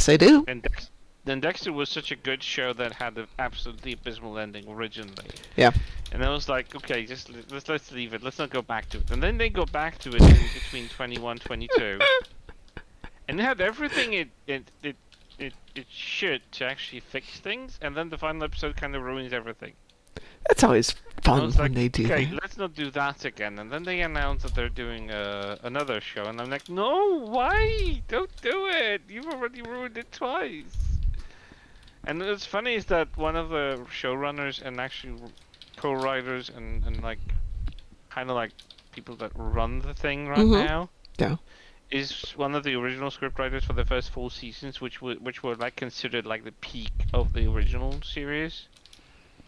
I do. And then Dexter was such a good show that had an absolutely abysmal ending originally. Yeah. And I was like, okay, just let's leave it. Let's not go back to it. And then they go back to it in between 21, 22, and it had everything it should to actually fix things, and then the final episode kind of ruins everything. That's always fun when they do okay, that. let's not do that again. And then they announce that they're doing another show, and I'm like, no, why? Don't do it. You've already ruined it twice. And what's funny is that one of the showrunners and actually co-writers and like kind of like people that run the thing right now. Yeah. Is one of the original scriptwriters for the first 4 seasons, which were like considered like the peak of the original series,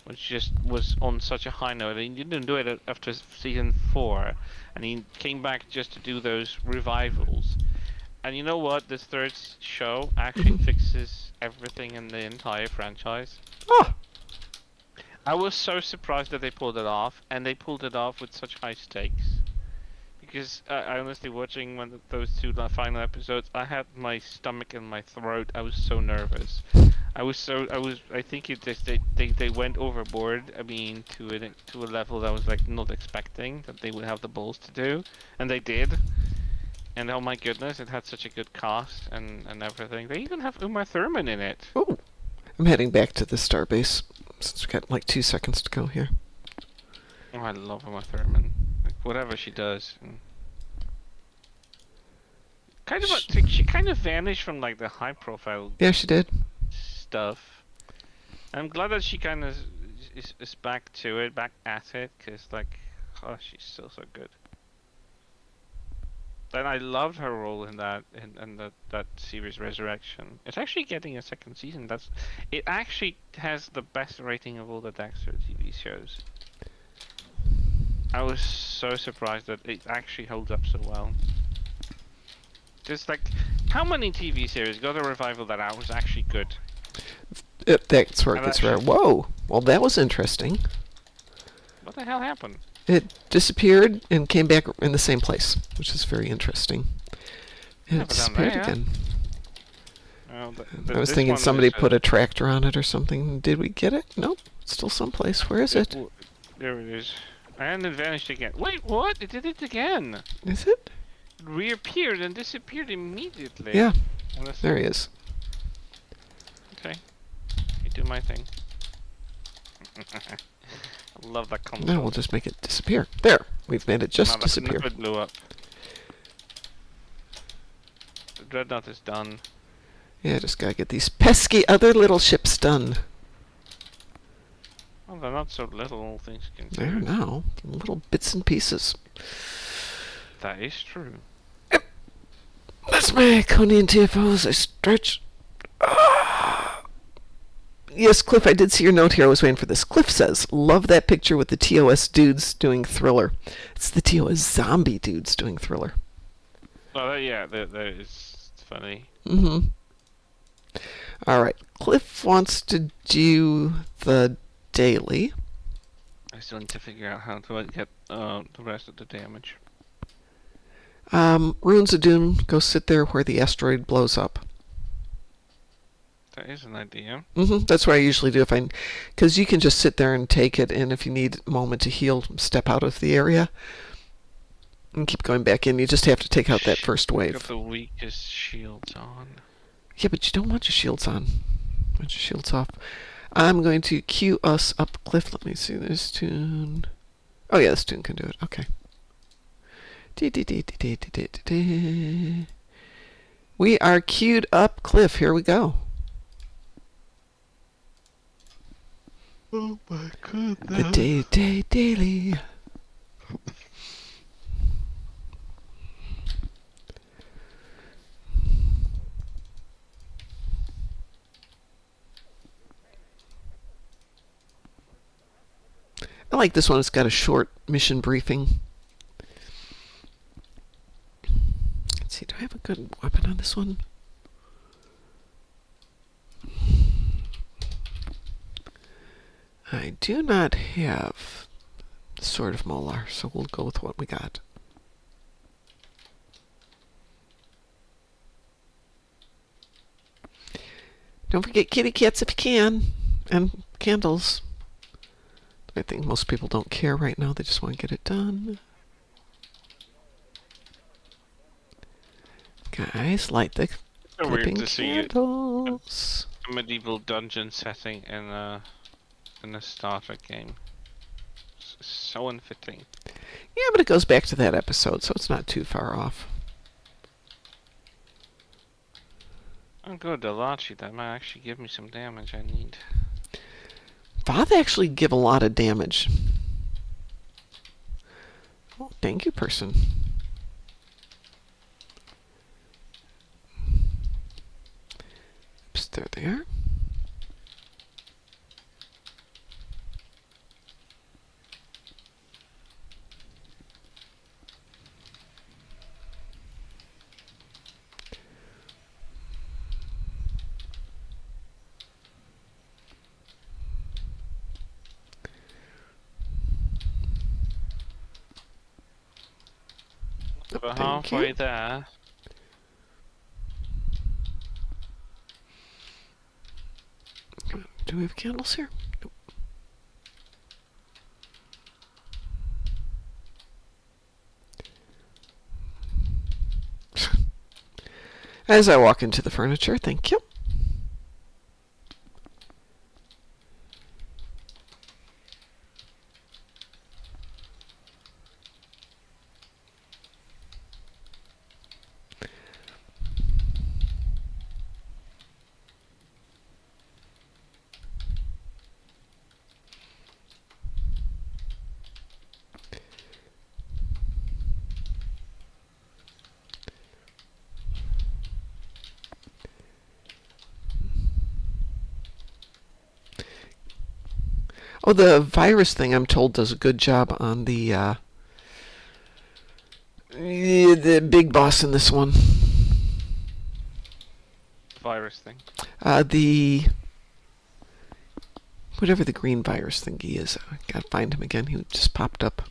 which just was on such a high note. He didn't do it after season 4, and he came back just to do those revivals. And you know what? This third show actually Mhm. fixes everything in the entire franchise. Oh, I was so surprised that they pulled it off, and they pulled it off with such high stakes. Because I honestly, watching those two final episodes, I had my stomach in my throat. I was so nervous. I think they went overboard. I mean, to a level that I was like not expecting that they would have the balls to do, and they did. And oh my goodness, it had such a good cast and everything. They even have Uma Thurman in it. oh. I'm heading back to the starbase since we've got like 2 seconds to go here. Oh, I love Uma Thurman. Like whatever she does. Kind of, she kind of vanished from like the high-profile Yeah, she did. stuff. I'm glad that she kind of is back to it, back at it, because like, oh, she's so good. And I loved her role in that series Resurrection. It's actually getting a second season. It actually has the best rating of all the Dexter TV shows. I was so surprised that it actually holds up so well. Just like, how many TV series got a revival that was actually good? That's where it gets rare. Whoa. Well, that was interesting. What the hell happened? It disappeared and came back in the same place, which is very interesting. And it disappeared again. Well, I was thinking somebody put a tractor on it or something. Did we get it? Nope. It's still someplace. Where is it? There it is. And it vanished again. Wait, what? It did it again. Is it? It reappeared and disappeared immediately. Yeah. There he is. Okay. You do my thing. I love that concept. No, we'll just make it disappear. There. We've made it just disappear. It blew up. The Dreadnought is done. Yeah, just gotta get these pesky other little ships done. Well, they're not so little, all things considered. There now. Little bits and pieces. That is true. Yep. That's my Conian TFOs. I stretch. Yes, Cliff, I did see your note here. I was waiting for this. Cliff says, love that picture with the TOS dudes doing Thriller. It's the TOS zombie dudes doing Thriller. Oh, yeah, that is funny. Mm-hmm. All right. Cliff wants to do the daily. I still need to figure out how to get the rest of the damage. Runes of Doom, go sit there where the asteroid blows up. That is an idea. That's what I usually do because you can just sit there and take it, and if you need a moment to heal, step out of the area and keep going back in. You just have to take out that first wave. Got the weakest shields on. Yeah, but you don't want your shields on. You want your shields off. I'm going to queue us up, Cliff. Let me see this tune. Oh yeah, this tune can do it. Okay. We are queued up, Cliff. Here we go. Oh my goodness. The daily. I like this one. It's got a short mission briefing. Let's see, do I have a good weapon on this one? I do not have the Sword of Molar, so we'll go with what we got. Don't forget kitty cats if you can, and candles. I think most people don't care right now. They just want to get it done. Guys, light the clipping candles. A medieval dungeon setting in a starter game. So unfitting. Yeah, but it goes back to that episode, so it's not too far off. Oh good, the Lachi, that might actually give me some damage I need. Voth actually give a lot of damage. Oh, thank you, person. Oops, there they are. we're Thank halfway you. there. Do we have candles here? Nope. As I walk into the furniture, thank you. Oh, the virus thing, I'm told, does a good job on the big boss in this one. Virus thing. The whatever the green virus thingy is. I gotta find him again. He just popped up.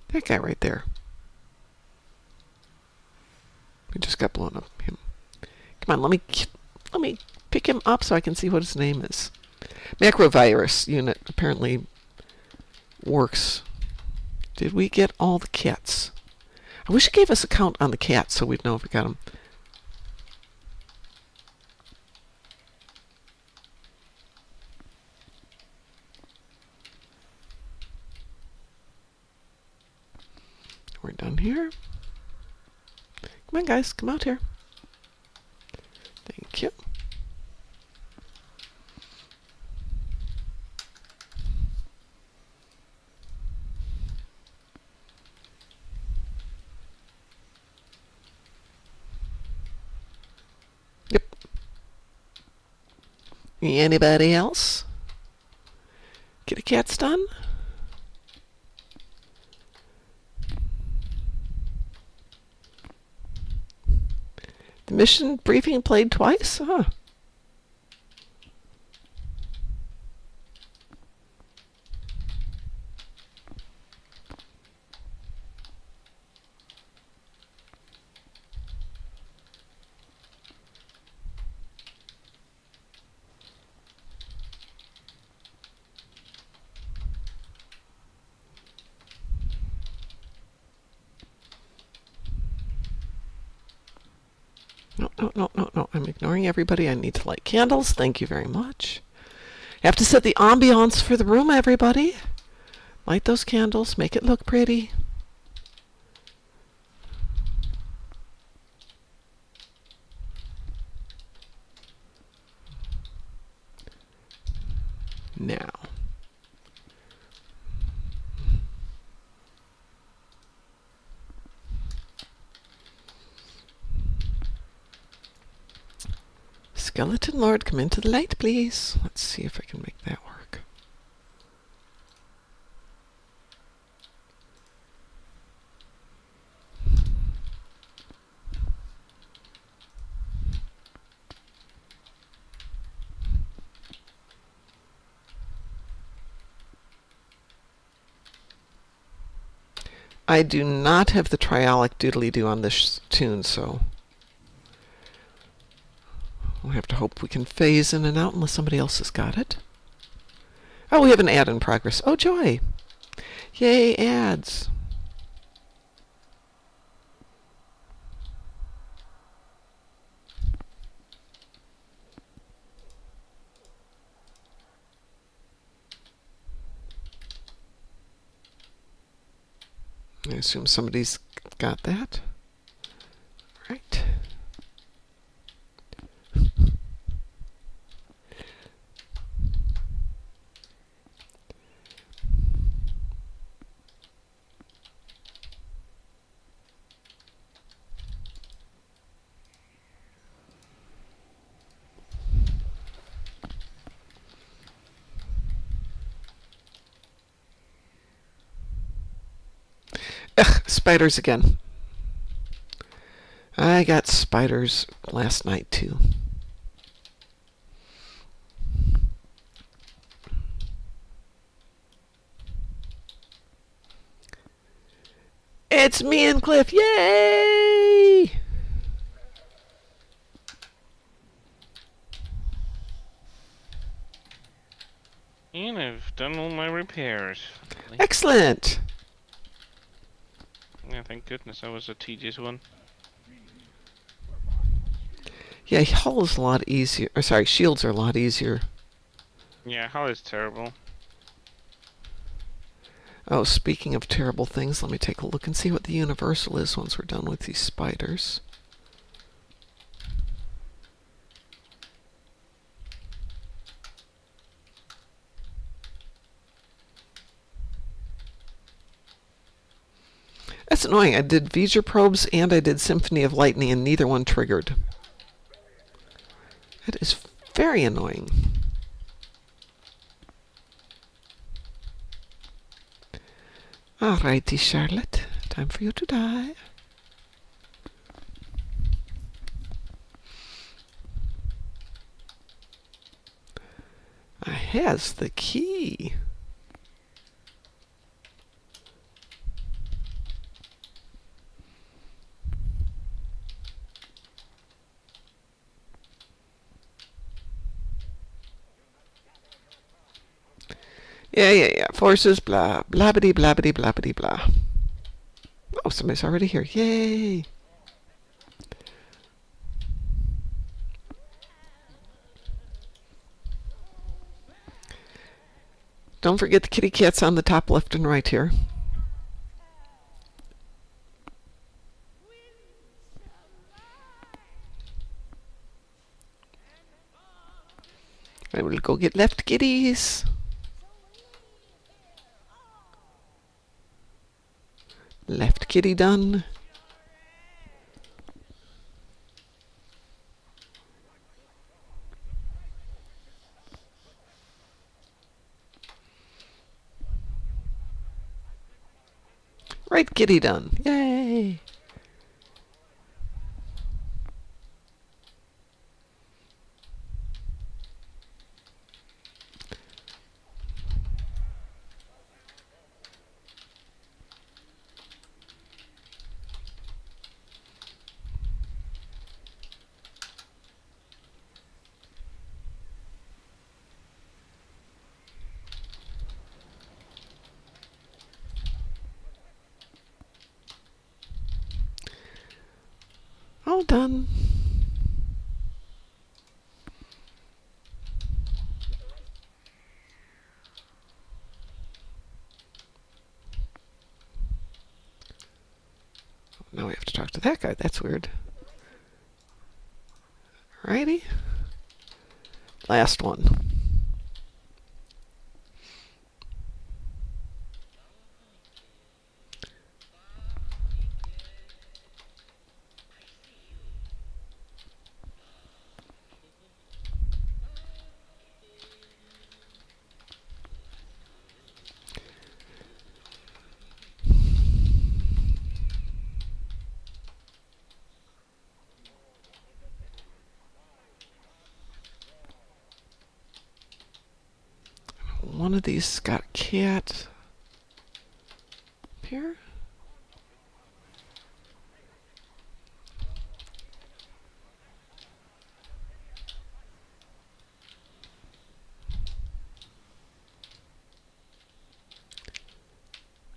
That guy right there. He just got blown up. Him. Come on, let me pick him up so I can see what his name is. Macrovirus unit apparently works. Did we get all the cats? I wish it gave us a count on the cats so we'd know if we got them. We're done here. Come on, guys. Come out here. Thank you. Yep. Anybody else? Kitty cat's done? The mission briefing played twice? Huh. No. I'm ignoring everybody. I need to light candles. Thank you very much. I have to set the ambiance for the room, everybody. Light those candles. Make it look pretty. Now. Skeleton Lord, come into the light, please. Let's see if I can make that work. I do not have the triolic doodly-doo on this tune, so we'll have to hope we can phase in and out unless somebody else has got it. Oh, we have an ad in progress. Oh, joy. Yay, ads. I assume somebody's got that. Right. Ugh, spiders again. I got spiders last night, too. It's me and Cliff. Yay! And I've done all my repairs. Finally. Excellent. Yeah, thank goodness that was a tedious one. Yeah, hull is a lot easier. Or sorry, shields are a lot easier. Yeah, hull is terrible. Oh, speaking of terrible things, let me take a look and see what the universal is once we're done with these spiders. That's annoying. I did V'ger probes and I did Symphony of Lightning and neither one triggered. That is very annoying. Alrighty, Charlotte. Time for you to die. I has the key. Yeah. Forces, blah, blabbity, blabbity, blabbity, blah. Oh, somebody's already here. Yay! Don't forget the kitty cats on the top left and right here. I will go get left kitties. Left kitty done. Right kitty done. Yay! All done. Now we have to talk to that guy. That's weird. Alrighty. Last one. One of these got a cat. Here?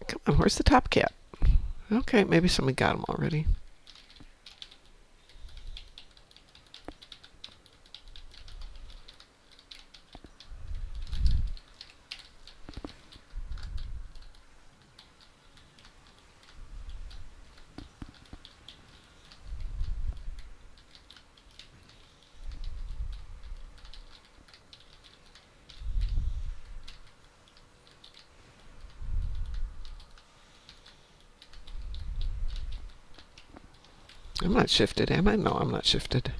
Come on, where's the top cat? Okay, maybe somebody got him already. I'm not shifted, am I? No, I'm not shifted.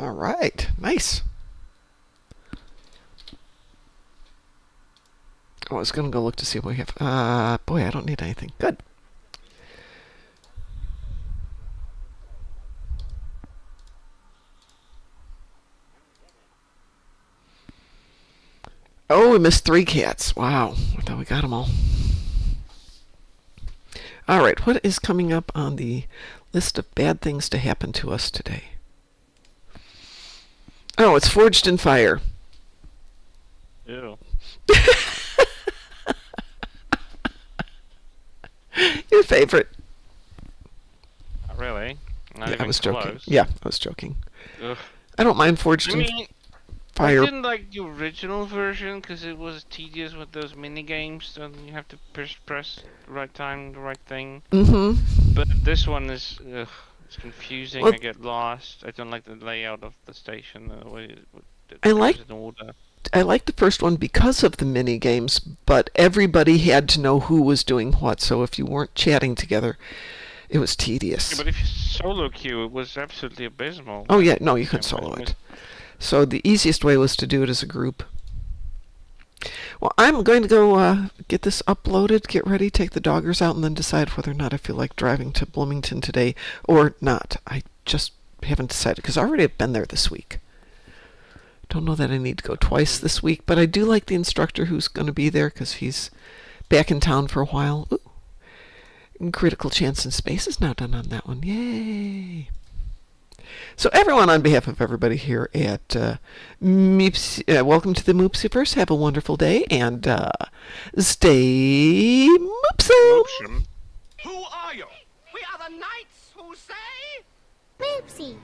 All right. Nice. Oh, I was going to go look to see what we have. Boy, I don't need anything. Good. Oh, we missed 3 cats. Wow. I thought we got them all. All right. What is coming up on the list of bad things to happen to us today? Oh, it's Forged in Fire. Ew. Your favorite. Not really. Not Yeah, even I was joking. close. Yeah, I was joking. Ugh. I don't mind Forged I in mean, I Fire. didn't like the original version because it was tedious with those mini games, and you have to press the right time, the right thing. Mm-hmm. But this one is, it's confusing. Well- I get lost. I don't like the layout of the station. The way it I like- goes in order. I liked the first one because of the mini games, but everybody had to know who was doing what. So if you weren't chatting together, it was tedious. Yeah, but if you solo queue, it was absolutely abysmal. Oh yeah, no, you could Yeah, solo but it. So the easiest way was to do it as a group. Well, I'm going to go get this uploaded, get ready, take the doggers out, and then decide whether or not I feel like driving to Bloomington today or not. I just haven't decided because I already have been there this week. Don't know that I need to go twice this week, but I do like the instructor who's going to be there because he's back in town for a while. Ooh. And Critical Chance in Space is now done on that one. Yay! So everyone, on behalf of everybody here at Moopsy, welcome to the Moopsyverse. Have a wonderful day and stay Moopsy! Who are you? We are the knights who say... Moopsy.